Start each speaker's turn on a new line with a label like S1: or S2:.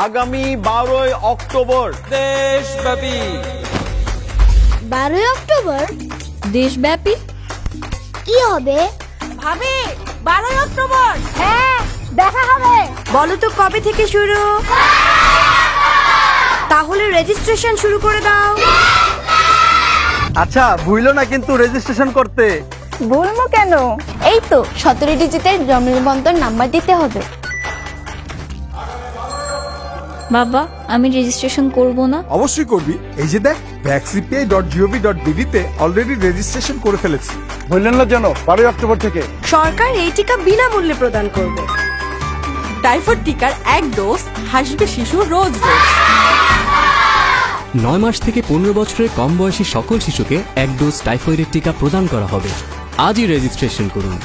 S1: আগামী 12ই অক্টোবর
S2: দেশব্যাপী।
S3: 12ই অক্টোবর
S4: দেশব্যাপী
S3: কি হবে?
S4: ভাবি 12ই অক্টোবর
S3: হ্যাঁ, দেখা হবে।
S4: বলো তো কবে থেকে শুরু? তাহলে রেজিস্ট্রেশন শুরু করে দাও।
S1: আচ্ছা, ভুলো না কিন্তু রেজিস্ট্রেশন করতে।
S3: বলবো কেন? এই তো 17 ডিজিটের জন্ম নিবন্ধন নাম্বার দিতে হবে।
S4: বাবা, আমি রেজিস্ট্রেশন করব না।
S5: অবশ্যই করবি। এই যে দেখ, vaccpi.gov.bd তে অলরেডি রেজিস্ট্রেশন করে ফেলেছি।
S1: বললেন না যেন 12ই অক্টোবর থেকে।
S4: সরকার এই টিকা বিনামূল্যে প্রদান করবে।
S6: টাইফয়েড টিকার 1 ডোজ হাসবে শিশু রোজ রোজ।
S7: 9 মাস থেকে 15 বছরের কম বয়সী সকল শিশুকে 1 ডোজ টাইফয়েডের টিকা প্রদান করা হবে। আজই রেজিস্ট্রেশন করুন।